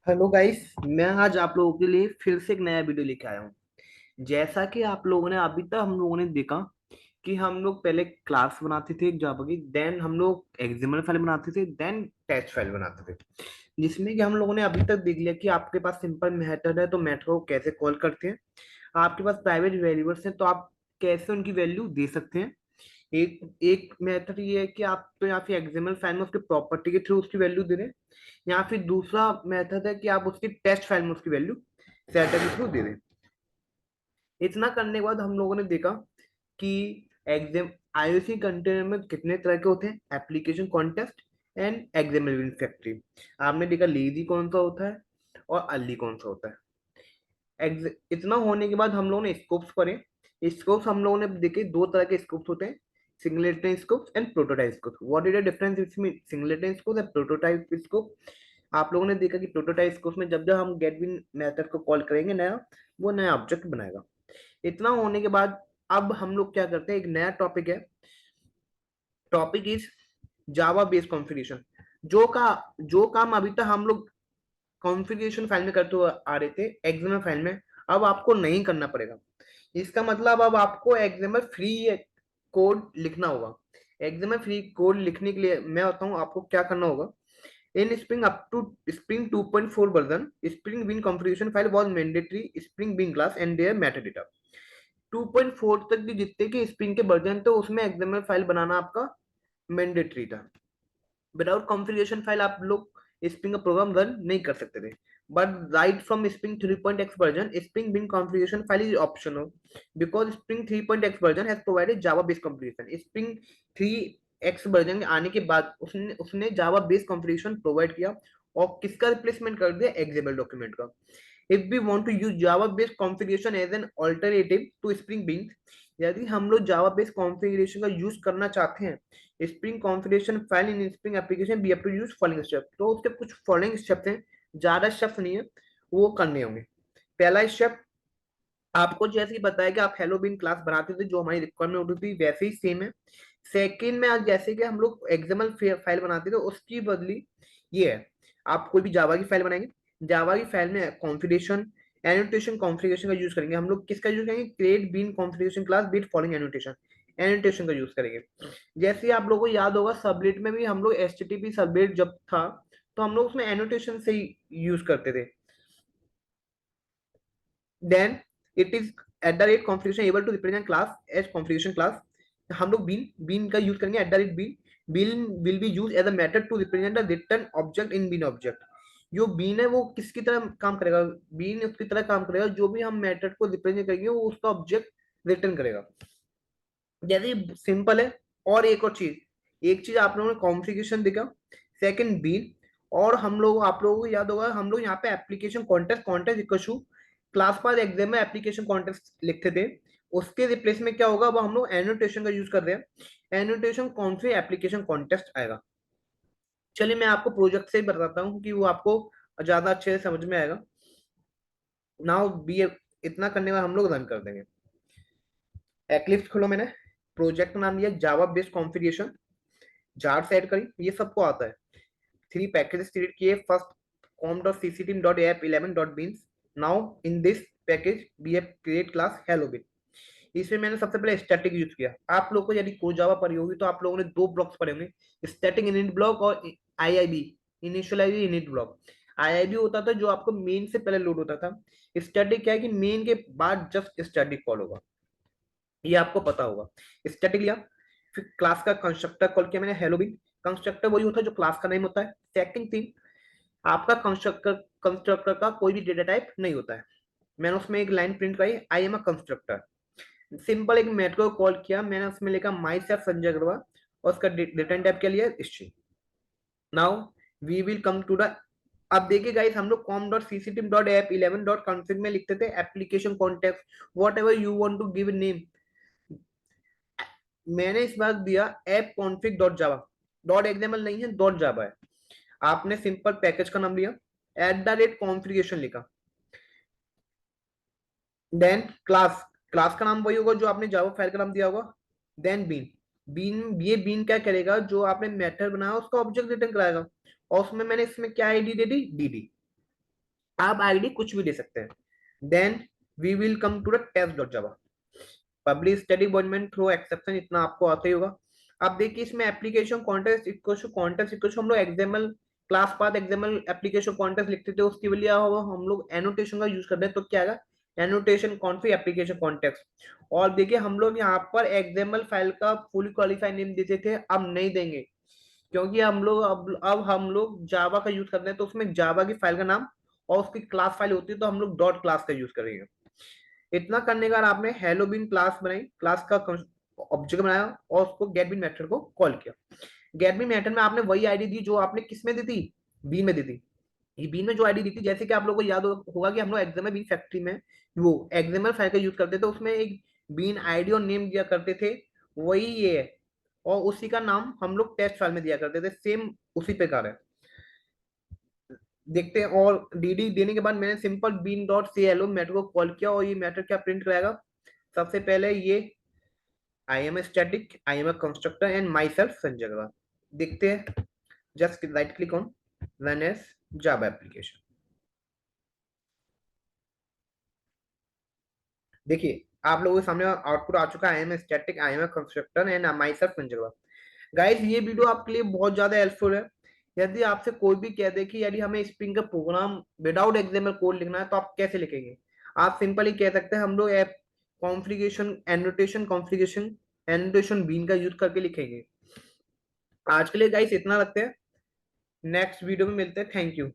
Hello guys, मैं आज आप लोगों के लिए फिर से एक नया वीडियो लेके आया हूँ। जैसा कि आप लोगों ने अभी तक हम लोगों ने देखा कि हम लोग पहले क्लास बनाते थे एक जावा की, देन हम लोग एक्सएमएल फाइल बनाते थे, देन टेस्ट फाइल बनाते थे। जिसमें कि हम लोगों ने अभी तक देख लिया कि आपके पास सिंपल मेथड है तो मेथड को कैसे कॉल करते हैं। आपके पास प्राइवेट वेरिएबल्स हैं तो आप कैसे उनकी वैल्यू दे सकते हैं। एक एक मेथड ये है कि आप तो या फिर एक्सएमएल फाइल में उसके प्रॉपर्टी के थ्रू उसकी वैल्यू दे रहे हैं, या फिर दूसरा मेथड है कि आप उसकी टेस्ट फाइल में उसकी वैल्यू सेटर के थ्रू दे दें। इतना करने के बाद हम लोगों ने देखा कि एग्जाम आईओसी कंटेनर में कितने तरह के होते हैं, application contest and XML factory. आपने देखा लेजी कौन सा होता है और अर्ली कौन सा होता है। इतना होने के बाद हम लोगों ने स्कोप्स पढ़े। स्कोप्स हम लोगों ने देखे, दो तरह के स्कोप्स होते हैं, singleton scopes and prototype scope. What is the difference between singleton scope and prototype scope. आप लोगों ने देखा कि प्रोटोटाइप स्कोप में जब जब हम गेट बिन मेथड को कॉल करेंगे नया, वो नया ऑब्जेक्ट बनाएगा। इतना होने के बाद अब हम लोग क्या करते हैं, एक नया टॉपिक है। Topic is Java based configuration. जो काम अभी तक हम लोग कॉन्फ़िगरेशन फाइल में करते हुए आ रहे थे एक्सएमएल फाइल में, अब आपको नहीं करना पड़ेगा। इसका मतलब अब आपको एक्सएमएल फ्री कोड लिखना होगा। एक्सएमएल फ्री कोड लिखने के लिए मैं बताऊं आपको क्या करना होगा। In Spring up to Spring 2.4 version, Spring bean configuration file was mandatory Spring bean class and there metadata. 2.4 तक के जितने के स्प्रिंग के वर्जन थे उसमें एक्सएमएल फाइल बनाना आपका मैंडेटरी था। विदाउट कॉन्फ़िगरेशन फाइल आप लोग स्प्रिंग का प्रोग्राम रन नहीं कर सकते थे। But right from Spring 3.x version, Spring bean configuration file is optional because Spring 3.x version has provided Java based configuration. Spring 3x version आने के बाद उसने उसने जावा बेस्ड कॉन्फ़िगरेशन प्रोवाइड किया और किसका रिप्लेसमेंट कर दिया, एक्सएमएल डॉक्यूमेंट का। If we want to use Java based configuration as an alternative to Spring bean, यदि हम लोग जावा बेस्ड कॉन्फ़िगरेशन का यूज करना चाहते हैं Spring configuration file in Spring application, we have to use following step. तो उसके कुछ फॉलोइंग स्टेप्स हैं, ज्यादा स्टेप्स नहीं है, वो करने होंगे। पहला स्टेप, आपको जैसे कि बताया कि आप हेलो बिन क्लास बनाते थे, जो हमारी रिक्वायरमेंट होती थी वैसे ही सेम है। सेकेंड में आज जैसे कि हम लोग एक्सएमएल फाइल बनाते थे उसकी बदली ये है, आप कोई भी जावा की फाइल बनाएंगे, जावा की फाइल में कॉन्फ़िगरेशन एनोटेशन कॉन्फ़िगरेशन का यूज करेंगे। हम लोग किसका यूज करेंगे, create bean configuration class with following annotation, annotation का यूज करेंगे। जैसे ही आप लोगों को याद होगा सबलेट में भी हम लोग एचटीटीपी सबलेट जब था तो हम लोग उसमें एनोटेशन से ही यूज करते थे। then it is at the rate configuration able to represent class as configuration class। हम लोग बीन का यूज करेंगे, at the rate bean. Bean will be use as a method to represent the return object in bean object. जो bean है वो किसकी तरह काम करेगा, बीन उसकी तरह काम करेगा जो भी हम मेथड को रिप्रेजेंट करेंगे वो उसका ऑब्जेक्ट रिटर्न करेगा। जैसे सिंपल है। और एक चीज आप लोगों ने कॉन्फ़िगरेशन देखा, सेकंड बीन। और हम लोग आप लोगों को याद होगा हम लोग यहाँ पे application contest contest equal to class pass exam में एप्लीकेशन कॉन्टेस्ट लिखते थे। उसके रिप्लेस में क्या होगा, वो हम लोग एनोटेशन का यूज कर रहे हैं। एनोटेशन कौन सी एप्लीकेशन कॉन्टेस्ट आएगा। चलिए मैं आपको प्रोजेक्ट से ही बताता हूँ कि वो आपको ज्यादा अच्छे से समझ में आएगा। नाउ बी इतना करने में हम लोग रन कर देंगे। एक्लिप्स खोलो, मैंने प्रोजेक्ट नाम दिया जावा बेस्ड कॉन्फ़िगरेशन, जार से ऐड करी, ये सबको आता है। थ्री पैकेजेस क्रिएट किए, first com.ccteam.app11.beans। Now in this package we have create class hello bean. इसमें मैंने सबसे पहले स्टैटिक यूज किया। आप लोगों को यदि कोई जावा पढ़ी होगी तो आप लोगों ने दो ब्लॉक्स पढ़े होंगे, स्टैटिक इनिट ब्लॉक और IIB, initialise init block. IIB होता था जो आपको मेन से पहले लोड होता था। स्टैटिक क्या है कि मेन के बाद जस्ट स्टैटिक कॉल होगा, ये आपको पता होगा। स्टैटिक लिया, फिर क्लास का कंस्ट्रक्टर कॉल किया मैंने हेलो बिन। कंस्ट्रक्टर वही होता है जो क्लास का नेम होता है। सेकंड थिंग, आपका कंस्ट्रक्टर कंस्ट्रक्टर का कोई भी डेटा टाइप नहीं होता है। मैंने उसमें एक लाइन प्रिंट कराई, I am a constructor. Simple एक मेथड को कॉल किया, मैंने उसमें लिखा माई सेल्फ संजय अग्रवाल और उसका रिटर्न टाइप क्या लिया, string. Now we will come to the, अब देखिए गाइस हम लोग com.ccteam.app11.config में लिखते थे application context whatever you want to give name. मैंने इस बार दिया app config dot Java, dot XML नहीं है, डॉट जावा है। आपने सिंपल पैकेज का नाम लिया, एट द रेट कॉन्फ़िगरेशन लिखा, देन क्लास, क्लास का नाम वही होगा जो आपने जावा फाइल का नाम दिया होगा। देन बीन, बीन ये बीन क्या करेगा, जो आपने मेथड बनाया उसका ऑब्जेक्ट रिटर्न कराएगा। और उसमें मैंने इसमें क्या आईडी दे दी, डीडी। आप आईडी कुछ भी दे सकते हैं। Then we will come to the test dot Java. Public static void throw exception, इतना आपको आता ही होगा। अब देखिए इसमें एप्लीकेशन कॉन्टेक्स्ट इक्वल टू हम लोग XML class path XML application context लिखते थे, उसके लिए हम लोग एनोटेशन का यूज करते हैं, तो क्या आएगा, एनोटेशन कॉन्फिग एप्लीकेशन कॉन्टेक्स्ट। और देखिए हम लोग यहाँ पर एक्सएमएल फाइल का फुल क्वालिफाइड नेम देते थे, अब नहीं देंगे, क्योंकि हम लोग अब हम लोग जावा का यूज करते हैं, तो उसमें जावा की फाइल का नाम और उसकी क्लास फाइल होती है, तो हम लोग डॉट क्लास का यूज करेंगे। इतना करने के बाद आपने हेलो बीन क्लास बनाई, क्लास का ऑब्जेक्ट बनाया और उसको गेट बीन मेथड को कॉल किया। गेट बीन मेथड में आपने वही आईडी दी जो आपने किस में दी थी, बीन में दी थी। ये बीन में जो आईडी दी थी, जैसे कि आप लोगों को याद होगा कि हम लोग एक्सएमएल बीन फैक्ट्री में वो एक्सएमएल फाइल का यूज करते थे, उसमें एक बीन आईडी और नेम दिया करते थे, वही ये है। और उसी का नाम हम लोग टेस्ट फाइल में दिया करते थे, सेम उसी प्रकार है। देखते हैं। और डीडी देने के बाद मैंने simple bean dot C L O method को कॉल किया, और ये मेथड क्या प्रिंट कराएगा, सबसे पहले ये I am static, I am constructor and myself Sanjay Agarwal. देखते हैं, just right click on run as Java application. देखिए आप लोगों के सामने आउटपुट आ चुका है, I am static, I am constructor and myself Sanjay Agarwal. Guys ये वीडियो आपके लिए बहुत ज्यादा हेल्पफुल है। यदि आपसे कोई भी कह दे कि यदि हमें स्प्रिंग का प्रोग्राम विदाउट एक्सएमएल कोड लिखना है, तो आप कैसे लिखेंगे, आप सिंपली कह सकते हैं हम लोग ऐप कॉन्फ़िगरेशन एनोटेशन बीन का यूज करके लिखेंगे। आज के लिए गाइस इतना रखते हैं, नेक्स्ट वीडियो में मिलते हैं। Thank you.